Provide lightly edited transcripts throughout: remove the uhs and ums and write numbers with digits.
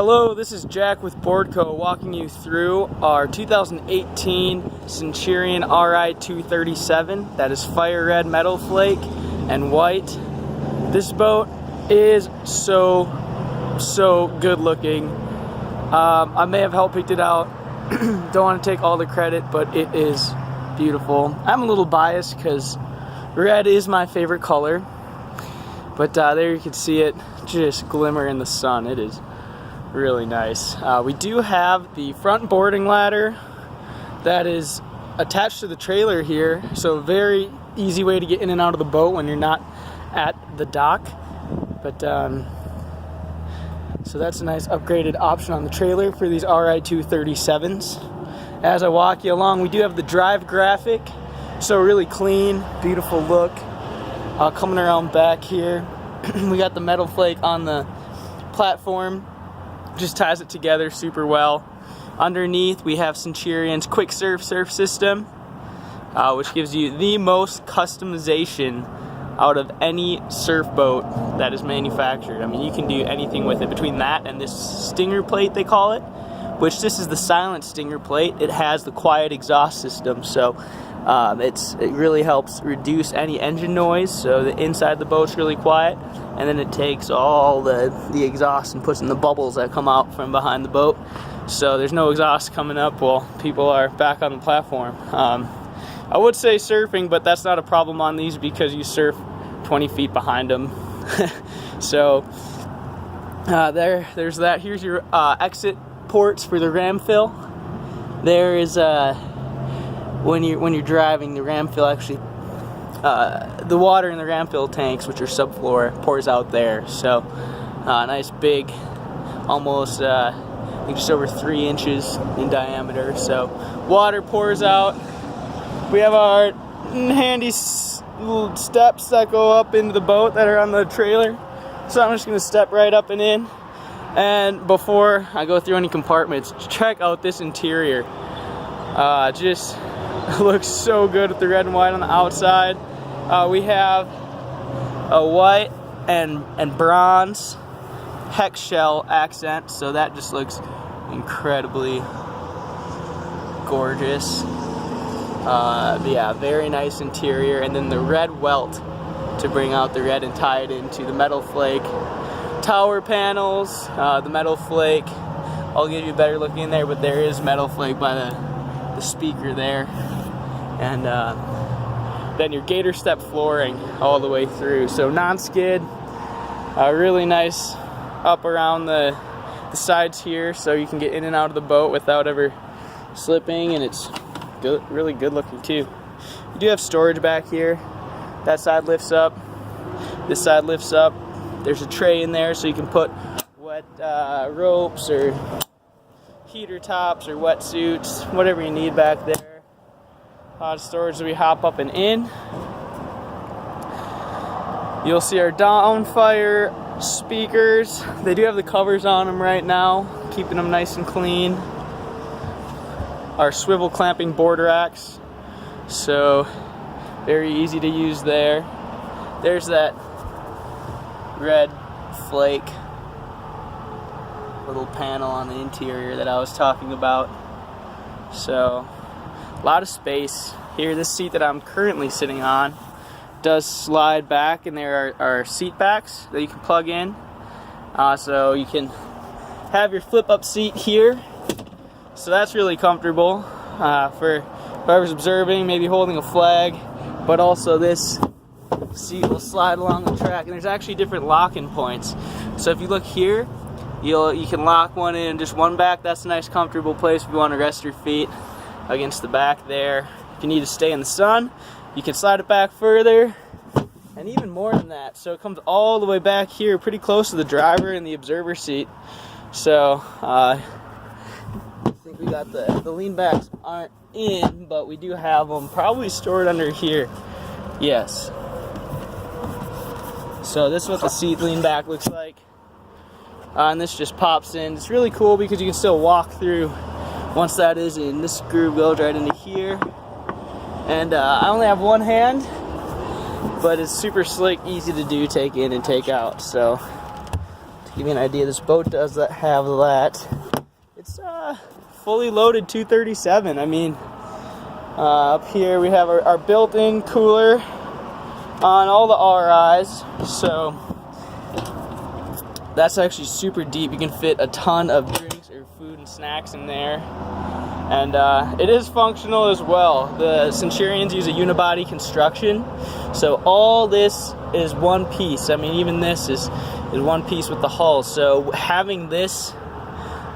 Hello, this is Jack with Boardco walking you through our 2018 Centurion Ri237. That is fire red metal flake and white. This boat is so good looking. I may have helped pick it out. Don't want to take all the credit, but it is beautiful. I'm a little biased because red is my favorite color. But there you can see it just glimmer in the sun. It is really nice. We do have the front boarding ladder that is attached to the trailer here, so very easy way to get in and out of the boat when you're not at the dock. But so that's a nice upgraded option on the trailer for these Ri237s. As I walk you along, we do have the drive graphic, so really clean, beautiful look. Coming around back here, we got the metal flake on the platform. Just ties it together super well. Underneath we have Centurion's quick surf system, which gives you the most customization out of any surf boat that is manufactured. I mean, you can do anything with it. Between that and this stinger plate, they call it, which this is the silent stinger plate. It has the quiet exhaust system, so it really helps reduce any engine noise, so the inside of the boat's really quiet, and then it takes all the exhaust and puts in the bubbles that come out from behind the boat, so there's no exhaust coming up while people are back on the platform. I would say surfing, but that's not a problem on these because you surf 20 feet behind them. So there's that. Here's your exit ports for the ram fill. There is when you're driving, the ram fill actually, the water in the ram fill tanks, which are subfloor, pours out there. So nice big, almost I think just over 3 inches in diameter. So water pours out. We have our handy little steps that go up into the boat that are on the trailer. So I'm just gonna step right up and in. And before I go through any compartments, check out this interior. Just looks so good with the red and white on the outside. We have a white and bronze hex shell accent, so that just looks incredibly gorgeous. Yeah, very nice interior. And then the red welt to bring out the red and tie it into the metal flake. Tower panels, the metal flake. I'll give you a better look in there, but there is metal flake by the speaker there. And then your gator step flooring all the way through. So non-skid, really nice up around the sides here, so you can get in and out of the boat without ever slipping, and it's really good looking too. You do have storage back here. That side lifts up, this side lifts up. There's a tray in there so you can put wet ropes or heater tops or wetsuits, whatever you need back there. Storage as we hop up and in. You'll see our downfire speakers. They do have the covers on them right now, keeping them nice and clean. Our swivel clamping board racks, so very easy to use there. There's that red flake little panel on the interior that I was talking about. So a lot of space here. This seat that I'm currently sitting on does slide back, and there are seat backs that you can plug in, so you can have your flip up seat here. So that's really comfortable for whoever's observing, maybe holding a flag, but also this seat will slide along the track, and there's actually different lock-in points. So if you look here, you can lock one in just one back. That's a nice comfortable place if you want to rest your feet against the back there. If you need to stay in the sun, you can slide it back further, and even more than that. So it comes all the way back here, pretty close to the driver and the observer seat. So I think we got the lean backs aren't in, but we do have them probably stored under here. Yes. So this is what the seat lean back looks like. And this just pops in. It's really cool because you can still walk through once that is in. This groove goes right into here. And I only have one hand, but it's super slick, easy to do, take in and take out. So give you an idea, this boat does have that. It's fully loaded 237. I mean, up here we have our built-in cooler on all the RIs, so that's actually super deep. You can fit a ton of drinks or food and snacks in there, and it is functional as well. The Centurions use a unibody construction, so all this is one piece. I mean, even this is one piece with the hull, so having this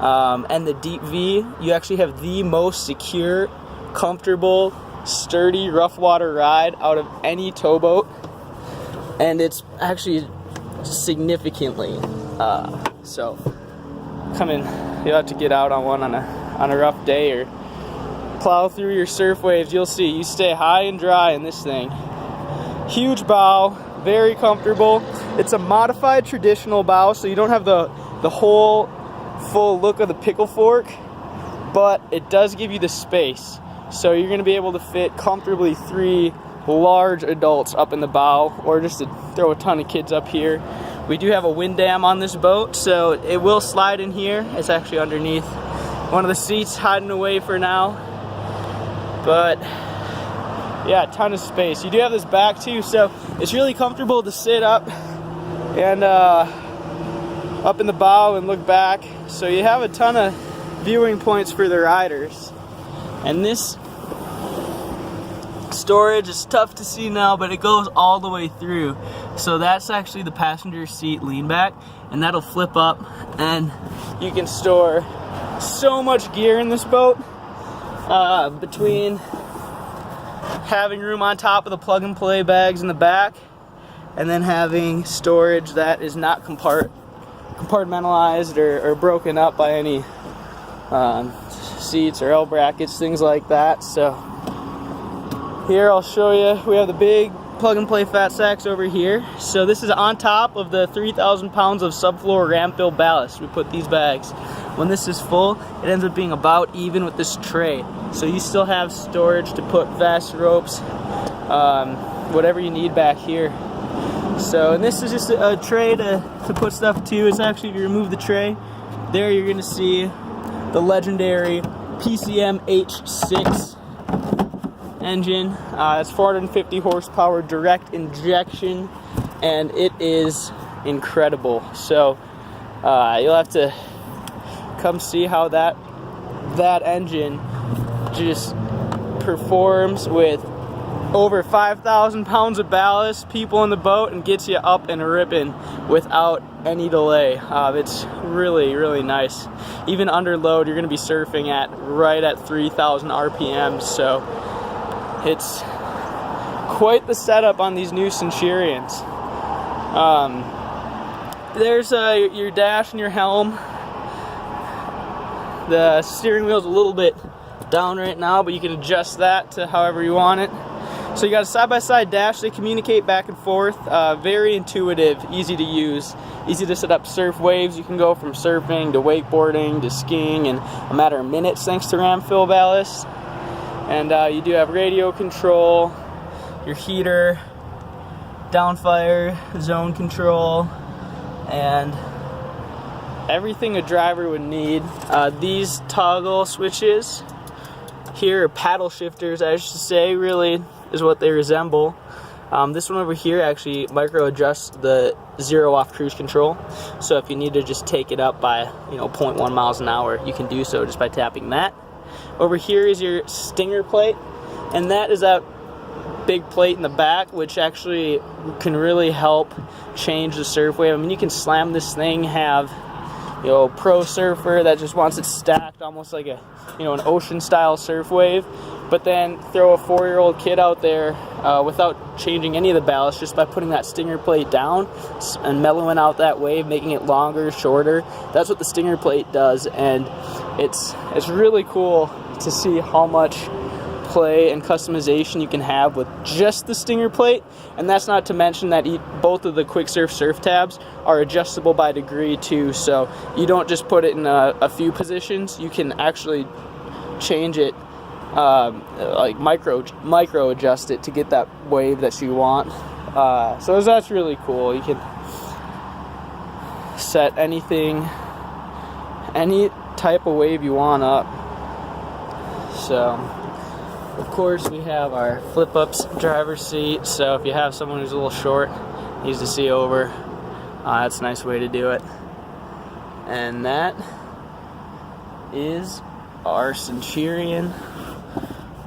and the deep V, you actually have the most secure, comfortable, sturdy rough water ride out of any towboat, and it's actually significantly so come in. You'll have to get out on one on a rough day or plow through your surf waves. You'll see you stay high and dry in this thing. Huge bow, very comfortable. It's a modified traditional bow, so you don't have the whole full look of the pickle fork, but it does give you the space. So you're going to be able to fit comfortably 3 large adults up in the bow, or just to throw a ton of kids up here. We do have a wind dam on this boat, so it will slide in here. It's actually underneath one of the seats, hiding away for now. But yeah, a ton of space. You do have this back too, so it's really comfortable to sit up and up in the bow and look back. So you have a ton of viewing points for the riders. And this storage is tough to see now, but it goes all the way through. So that's actually the passenger seat lean back, and that'll flip up, and you can store so much gear in this boat, between having room on top of the plug and play bags in the back, and then having storage that is not compartmentalized or broken up by any seats or L brackets, things like that. So here I'll show you, we have the big plug and play fat sacks over here. So this is on top of the 3,000 pounds of subfloor ram fill ballast. We put these bags. When this is full, it ends up being about even with this tray. So you still have storage to put vests, ropes, whatever you need back here. So, and this is just a tray to put stuff to. It's actually, if you remove the tray, there you're gonna see the legendary PCM H6 engine. It's 450 horsepower direct injection, and it is incredible. So you'll have to come see how that engine just performs with over 5,000 pounds of ballast, people in the boat, and gets you up and ripping without any delay. It's really, really nice. Even under load, you're going to be surfing right at 3,000 RPM. So it's quite the setup on these new Centurions. There's your dash and your helm. The steering wheel's a little bit down right now, but you can adjust that to however you want it. So you got a side-by-side dash. They communicate back and forth. Very intuitive, easy to use, easy to set up surf waves. You can go from surfing to wakeboarding to skiing in a matter of minutes thanks to ram fill ballast. And you do have radio control, your heater, downfire, zone control, and everything a driver would need. These toggle switches here are paddle shifters, I should say, really is what they resemble. This one over here actually micro adjusts the 0 off cruise control. So if you need to just take it up by 0.1 miles an hour, you can do so just by tapping that. Over here is your stinger plate, and that is that big plate in the back, which actually can really help change the surf wave. I mean, you can slam this thing, have pro surfer that just wants it stacked almost like an ocean style surf wave, but then throw a 4-year-old kid out there without changing any of the ballast, just by putting that stinger plate down and mellowing out that wave, making it longer, shorter. That's what the stinger plate does, and it's really cool to see how much play and customization you can have with just the stinger plate. And that's not to mention that both of the quick surf tabs are adjustable by degree too, so you don't just put it in a few positions. You can actually change it, like micro adjust it to get that wave that you want. So that's really cool. You can set anything, any type of wave you want up. So of course we have our flip-ups driver's seat, so if you have someone who's a little short, needs to see over, that's a nice way to do it. And that is our Centurion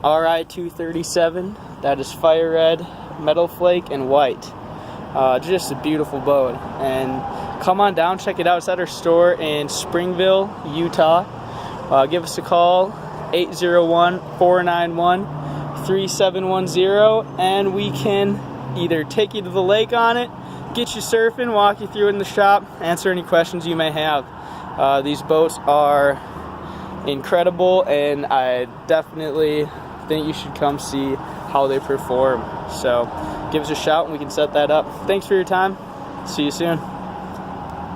Ri237. That is fire red, metal flake, and white. Just a beautiful boat. And come on down, check it out. It's at our store in Springville, Utah. Give us a call, 801-491-3710, and we can either take you to the lake on it, get you surfing, walk you through it in the shop, answer any questions you may have. These boats are incredible, and I definitely think you should come see how they perform. So give us a shout and we can set that up. Thanks for your time. See you soon.